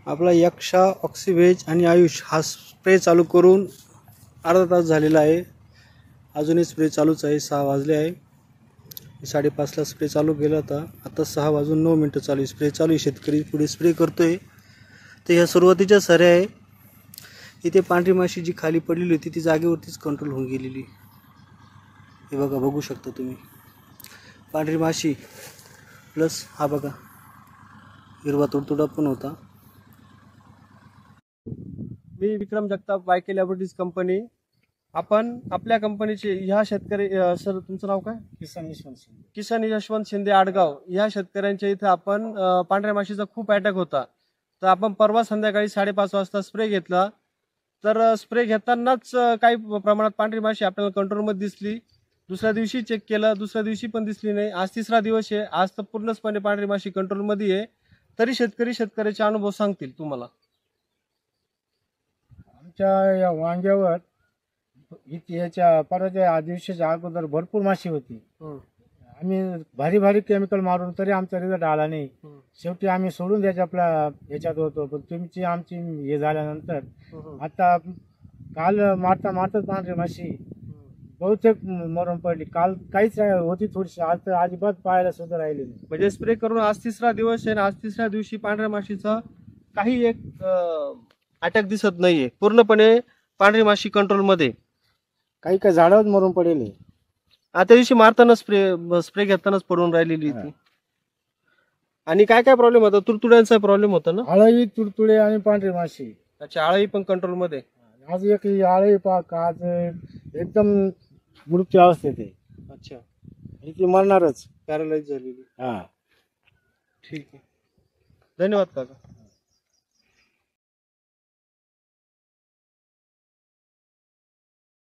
आपला यक्षा, ऑक्सिव्हेज आणि आयुष हा स्प्रे चालू करून अर्धा तास झालेला आहे. अजूनही स्प्रे चालूच आहे. 6 वाजले आहे. 5:30ला स्प्रे चालू केला होता. आता 6:09 चालू आहे. स्प्रे चालू आहे. शेतकरी पुढे स्प्रे करतोय. तर ह्या सुरुवातीच्या सऱ्या आहे. इथे पांढरी माशी जी खाली पडलेली होती ती जागेवरतीच कंट्रोल होऊन गेलेली. हे बघा, बघू शकता तुम्ही. पांढरी माशी प्लस हा बघा हिरवा तुडतुडा पण होता. मी विक्रम जगताप, वायके लॅबोरेटरीज कंपनी. आपण आपल्या कंपनीचे ह्या शेतकरी सर तुमचं नाव काय? किसन यशवंत शिंदे आडगाव. ह्या शेतकऱ्यांच्या इथं आपण पांढऱ्या माशीचा खूप अटॅक होता. तर आपण परवा संध्याकाळी 5:30 वाजता स्प्रे घेतला. तर स्प्रे घेतानाच काही प्रमाणात पांढरी माशी आपल्याला कंट्रोलमध्ये दिसली. दुसऱ्या दिवशी चेक केलं, दुसऱ्या दिवशी पण दिसली नाही. आज 3रा दिवस आहे. आज तर पूर्णपणे पांढरी माशी कंट्रोलमध्ये आहे. तरी शेतकऱ्याचे अनुभव सांगतील तुम्हाला. आमच्या या वांग्यावर याच्या परवाच्या दिवशीच्या अगोदर भरपूर माशी होती. आम्ही भारी केमिकल मारून तरी आमचा रिझल्ट आला नाही. शेवटी आम्ही सोडून द्यायच्या आपला याच्यात होतो. पण तुमची आमची हे झाल्यानंतर आता काल मारताच पांढरी माशी बहुतेक मरून पडली. काल काहीच होती थोडीशी, आज तर अजिबात पाहायला सुद्धा राहिली नाही. म्हणजे स्प्रे करून आज 3रा दिवस आहे. आज 3ऱ्या दिवशी पांढऱ्या माशीचा काही एक अटॅक दिसत नाहीये. पूर्णपणे पांढरी माशी कंट्रोलमध्ये. काही झाडावर मरून पडेल. त्या दिवशी मारताना स्प्रे घेतानाच पडून राहिलेली ती. आणि काय प्रॉब्लेम होता? तुडतुड्यांचा प्रॉब्लेम होता ना? आळी, तुडतुडे आणि पांढरी माशी. अच्छा, आळी पण कंट्रोलमध्ये. आज एक आळी पाक आज एकदम मृत्यू अवस्थेत आहे. अच्छा, ती मरणारच, पॅरालाइज झालेली. हा. ठीक आहे, धन्यवाद काका.